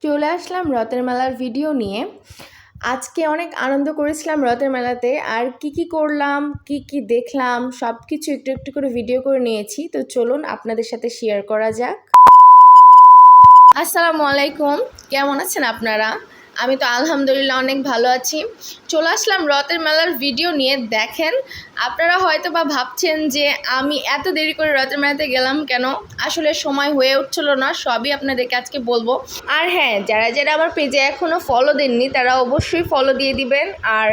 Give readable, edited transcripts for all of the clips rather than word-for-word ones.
চলে আসলাম রথের মেলার ভিডিও নিয়ে। আজকে অনেক আনন্দ করেছিলাম রথের মেলাতে। আর কি করলাম, কি দেখলাম সব কিছু একটু একটু করে ভিডিও করে নিয়েছি। তো চলুন আপনাদের সাথে শেয়ার করা যাক। আসসালামু আলাইকুম, কেমন আছেন আপনারা? আমি তো আলহামদুলিল্লাহ অনেক ভালো আছি। চলে আসলাম রথের মেলার ভিডিও নিয়ে। দেখেন, আপনারা হয়তো বা ভাবছেন যে আমি এত দেরি করে রথের মেলাতে গেলাম কেন। আসলে সময় হয়ে উঠছিল না, সবই আপনাদেরকে আজকে বলবো। আর হ্যাঁ, যারা আমার পেজে এখনও ফলো দেননি তারা অবশ্যই ফলো দিয়ে দিবেন। আর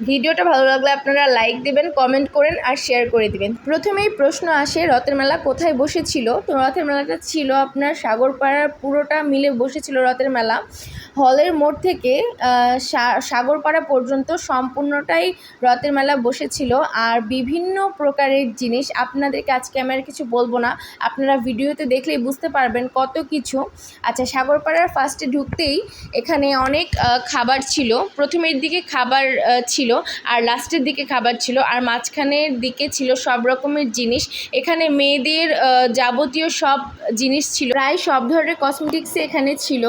ভিডিওটা ভালো লাগলে আপনারা লাইক দিবেন, কমেন্ট করেন আর শেয়ার করে দিবেন। প্রথমেই প্রশ্ন আসে রথের মেলা কোথায় বসেছিল। তো রথের মেলাটা ছিল আপনার সাগরপাড়ার, পুরোটা মিলে বসেছিল রথের মেলা। হলের মোড় থেকে সাগরপাড়া পর্যন্ত সম্পূর্ণটাই রথের মেলা বসেছিল। আর বিভিন্ন প্রকারের জিনিস, আপনাদেরকে আজকে আমি আর কিছু বলবো না, আপনারা ভিডিওতে দেখলেই বুঝতে পারবেন কত কিছু। আচ্ছা, সাগরপাড়ার ফার্স্টে ঢুকতেই এখানে অনেক খাবার ছিল। প্রথমের দিকে খাবার ছিল, আর লাস্টের দিকে খাবার ছিল, আর মাঝখানের দিকে ছিল সব রকমের জিনিস। এখানে মেয়েদের যাবতীয় সব জিনিস ছিল, প্রায় সব ধরনের কসমেটিক্সই এখানে ছিল।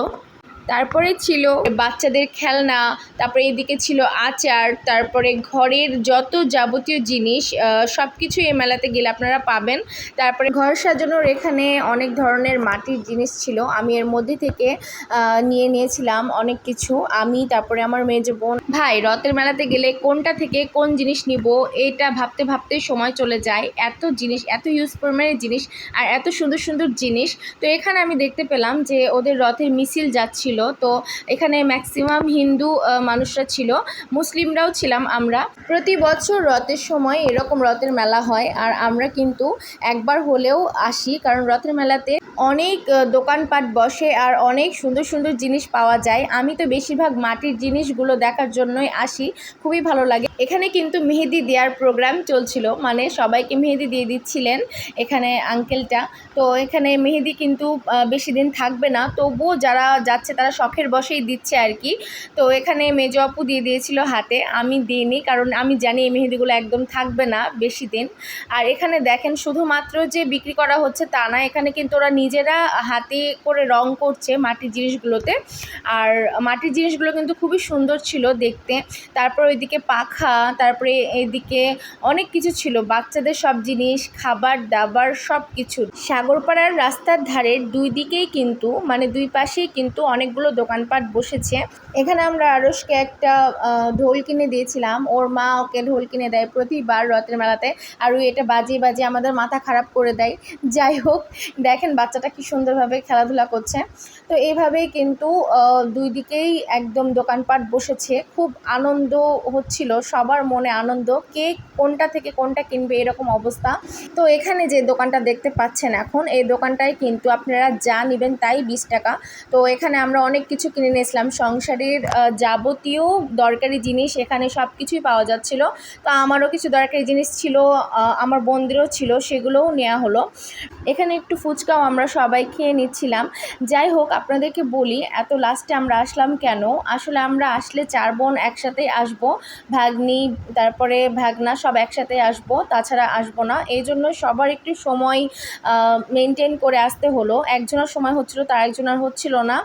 তারপরে ছিল বাচ্চাদের খেলনা, তারপরে এদিকে ছিল আচার, তারপরে ঘরের যত যাবতীয় জিনিস সব কিছু এই মেলাতে গেলে আপনারা পাবেন। তারপরে ঘর সাজানোর এখানে অনেক ধরনের মাটির জিনিস ছিল। আমি এর মধ্যে থেকে নিয়েছিলাম অনেক কিছু। আমি, তারপরে আমার মেজো বোন, ভাই। রথের মেলাতে গেলে কোনটা থেকে কোন জিনিস নিব এটা ভাবতে ভাবতে সময় চলে যায়। এত জিনিস, এত ইউজ পরিমাণের জিনিস, আর এত সুন্দর সুন্দর জিনিস। তো এখানে আমি দেখতে পেলাম যে ওদের রথের মিছিল যাচ্ছিল। তো এখানে ম্যাক্সিমাম হিন্দু মানুষরা ছিল, মুসলিমরাও ছিলাম আমরা। প্রতি বছর রথের সময় এরকম রথের মেলা হয়, আর আমরা কিন্তু একবার হলেও আসি, কারণ রথের মেলাতে অনেক দোকানপাট বসে আর অনেক সুন্দর সুন্দর জিনিস পাওয়া যায়। আমি তো বেশিরভাগ মাটির জিনিসগুলো দেখার জন্যই আসি, খুবই ভালো লাগে। এখানে কিন্তু মেহেদি দেওয়ার প্রোগ্রাম চলছিল, মানে সবাইকে মেহেদি দিয়ে দিচ্ছিলেন এখানে আঙ্কেলটা। তো এখানে মেহেদি কিন্তু বেশি দিন থাকবে না, তবুও যারা যাচ্ছে তারা শখের বশেই দিচ্ছে আর কি। তো এখানে মেজো আপু দিয়ে দিয়েছিল হাতে, আমি দিইনি, কারণ আমি জানি এই মেহেদিগুলো একদম থাকবে না বেশি দিন। আর এখানে দেখেন, শুধুমাত্র যে বিক্রি করা হচ্ছে তা না, এখানে কিন্তু ওরা নিজেরা হাতে করে রং করছে মাটির জিনিসগুলোতে। আর মাটির জিনিসগুলো কিন্তু খুবই সুন্দর ছিল দেখতে। তারপর ওইদিকে পাখা, তারপরে এইদিকে অনেক কিছু ছিল, বাচ্চাদের সব জিনিস, খাবার দাবার সব কিছু। সাগরপাড়ার রাস্তার ধারের দুই দিকেই কিন্তু, মানে দুই পাশেই কিন্তু অনেকগুলো দোকানপাট বসেছে। এখানে আমরা আরশকে একটা ঢোল কিনে দিয়েছিলাম, ওর মা ওকে ঢোল কিনে দেয় প্রতিবার রথের মেলাতে, আর ওই এটা বাজিয়ে বাজিয়ে আমাদের মাথা খারাপ করে দেয়। যাই হোক, দেখেন বাচ্চাটা কি সুন্দরভাবে খেলাধুলা করছে। তো এইভাবেই কিন্তু দুই দিকেই একদম দোকানপাট বসেছে, খুব আনন্দ হচ্ছিল, সবার মনে আনন্দ, কে কোনটা থেকে কোনটা কিনবে এরকম অবস্থা। তো এখানে যে দোকানটা দেখতে পাচ্ছেন এখন, এই দোকানটায় কিন্তু আপনারা যা নেবেন তাই 20 টাকা। তো এখানে আমরা অনেক কিছু কিনে নিয়েছিলাম, সংসারের যাবতীয় দরকারি জিনিস এখানে সব কিছুই পাওয়া যাচ্ছিল। তো আমারও কিছু দরকারি জিনিস ছিল, আমার বোনদেরও ছিল, সেগুলোও নেওয়া হলো। এখানে একটু ফুচকাও আমরা সবাই খেয়ে নিচ্ছিলাম। যাই হোক, আপনাদেরকে বলি এত লাস্টে আমরা আসলাম কেন। আসলে আমরা আসলে 4 বোন একসাথেই আসবো, ভাগ্নি তারপরে ভাগনা সব একসাথে আসবো, তাছাড়া আসবো না। এই জন্য সবার একটু সময় মেনটেন করে আসতে হলো। একজনের সময় হচ্ছিলো, তার একজনের হচ্ছিল না,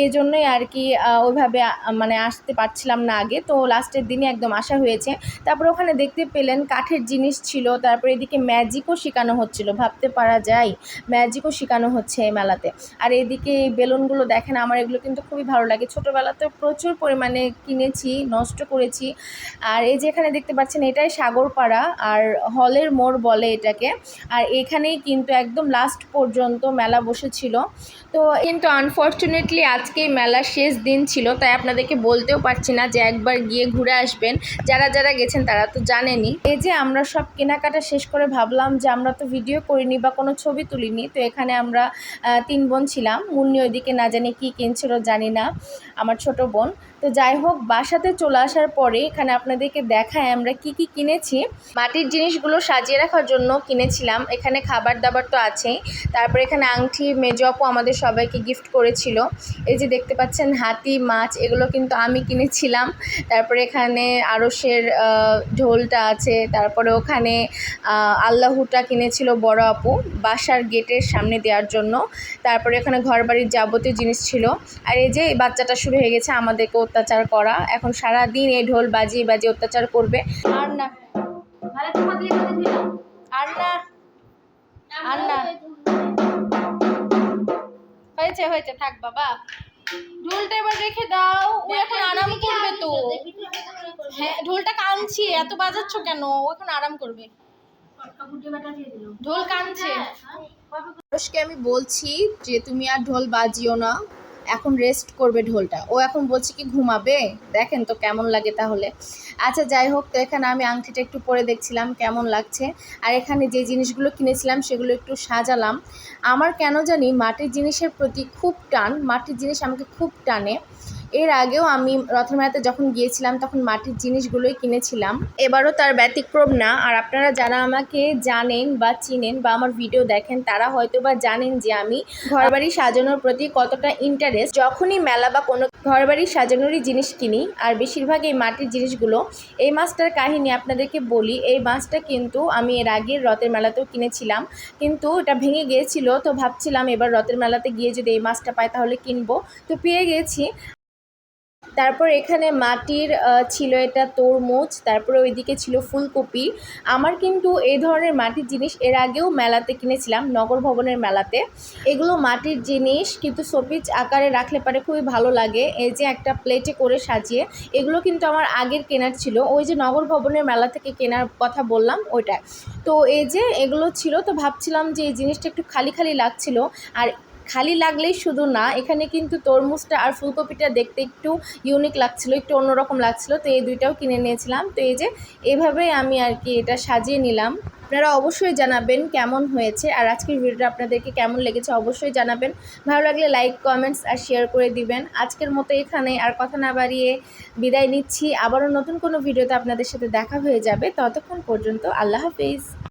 এই জন্যই আর কি ওইভাবে মানে আসতে পারছিলাম না আগে। তো লাস্টের দিনে একদম আসা হয়েছে। তারপরে ওখানে দেখতে পেলেন কাঠের জিনিস ছিল, তারপরে এদিকে ম্যাজিকও শেখানো হচ্ছিল, ভাবতে পারা যায় ম্যাজিকও শেখানো হচ্ছে এই মেলাতে। আর এদিকে এই বেলুনগুলো দেখেন, আমার এগুলো কিন্তু খুবই ভালো লাগে, ছোটোবেলাতে প্রচুর পরিমাণে কিনেছি, নষ্ট করেছি। আর এই যে এখানে দেখতে পাচ্ছেন, এটাই সাগরপাড়া, আর হলের মোড় বলে এটাকে। আর এখানেই কিন্তু একদম লাস্ট পর্যন্ত মেলা বসেছিল। তো কিন্তু আনফর্চুনেটলি আজকে মেলার শেষ দিন ছিল, তাই আপনাদেরকে বলতেও পারছি না যে একবার গিয়ে ঘুরে আসবেন। যারা গেছেন তারা তো জানেনই। এই যে আমরা সব কেনাকাটা শেষ করে ভাবলাম যে আমরা তো ভিডিও করিনি বা কোনো ছবি তুলিনি। তো এখানে আমরা 3 বোন ছিলাম, মুন্নি ওইদিকে না জানি কী কিনছিল জানি না, আমার ছোট বোন। তো যাই হোক, বাসাতে চলে আসার পরে এখানে আপনাদেরকে দেখায় আমরা কি কিনেছি। মাটির জিনিসগুলো সাজিয়ে রাখার জন্য কিনেছিলাম, এখানে খাবার দাবার তো আছেই। তারপরে এখানে আংটি মেজো আপু আমাদের সবাইকে গিফট করেছিল। এই যে দেখতে পাচ্ছেন হাতি, মাছ, এগুলো কিন্তু আমি কিনেছিলাম। তারপরে এখানে আরশের ঢোলটা আছে, তারপরে ওখানে আল্লাহুটা কিনেছিল বড় আপু বাসার গেটের সামনে দেওয়ার দেওয়ার জন্য। তারপরে এখানে ঘরবাড়ির যাবতীয় জিনিস ছিল। আর এই যে এই বাচ্চাটা শুরু হয়ে গেছে আমাদেরকে অত্যাচার করা, এখন সারাদিন এই ঢোল বাজিয়ে বাজিয়ে অত্যাচার করবে। আর না আর না আর না, হয়েছে হয়েছে, থাক বাবা, ঢোলটা এবার রেখে দাও, ও এখন আরাম করবে তো। হ্যাঁ ঢোলটা কাঁদছে, এত বাজাচ্ছ কেন? ও এখন আরাম করবে, ঢোল কাঁদছে। মানুষকে আমি বলছি যে তুমি আর ঢোল বাজিও না, এখন রেস্ট করবে ঢোলটা। ও এখন বলছে কি ঘুমাবে, দেখেন তো কেমন লাগে তাহলে। আচ্ছা যাই হোক, তো এখানে আমি আংটিটা একটু পরে দেখছিলাম কেমন লাগছে। আর এখানে যে জিনিসগুলো কিনেছিলাম সেগুলো একটু সাজালাম। আমার কেন জানি মাটির জিনিসের প্রতি খুব টান, মাটির জিনিস আমাকে খুব টানে। এর আগেও আমি রথের মেলাতে যখন গিয়েছিলাম তখন মাটির জিনিসগুলোই কিনেছিলাম, এবারও তার ব্যতিক্রম না। আর আপনারা যারা আমাকে জানেন বা চিনেন বা আমার ভিডিও দেখেন তারা হয়তো বা জানেন যে আমি ঘরবাড়ি সাজানোর প্রতি কতটা ইন্টারেস্ট। যখনই মেলা বা কোনো ঘরবাড়ি সাজানোরই জিনিস কিনি, আর বেশিরভাগ এই মাটির জিনিসগুলো। এই মাছটার কাহিনী আপনাদেরকে বলি। এই মাছটা কিন্তু আমি এর আগের রথের মেলাতেও কিনেছিলাম, কিন্তু এটা ভেঙে গিয়েছিল। তো ভাবছিলাম এবার রথের মেলাতে গিয়ে যদি এই মাছটা পাই তাহলে কিনবো, তো পেয়ে গেছি। তারপর এখানে মাটির ছিল এটা তরমুজ, তারপরে ওইদিকে ছিল ফুলকপি। আমার কিন্তু এই ধরনের মাটির জিনিস এর আগেও মেলাতে কিনেছিলাম, নগর ভবনের মেলাতে। এগুলো মাটির জিনিস কিন্তু শোপিস আকারে রাখলে পারে খুবই ভালো লাগে, এই যে একটা প্লেটে করে সাজিয়ে। এগুলো কিন্তু আমার আগের কেনার ছিল, ওই যে নগর ভবনের মেলা থেকে কেনার কথা বললাম ওইটা। তো এই যে এগুলো ছিল, তো ভাবছিলাম যে এই জিনিসটা একটু খালি খালি লাগছিল। আর খালি লাগলেই শুধু না, এখানে কিন্তু তরমুজটা আর ফুলকপিটা দেখতে একটু ইউনিক লাগছিল, একটু অন্যরকম লাগছিল। তো এই দুইটাও কিনে নিয়েছিলাম। তো এই যে এভাবেই আমি আর কি এটা সাজিয়ে নিলাম। আপনারা অবশ্যই জানাবেন কেমন হয়েছে, আর আজকের ভিডিওটা আপনাদেরকে কেমন লেগেছে অবশ্যই জানাবেন। ভালো লাগলে লাইক কমেন্টস আর শেয়ার করে দিবেন। আজকের মতো এখানে আর কথা না বাড়িয়ে বিদায় নিচ্ছি। আবারও নতুন কোনো ভিডিওতে আপনাদের সাথে দেখা হয়ে যাবে, ততক্ষণ পর্যন্ত আল্লাহ হাফেজ।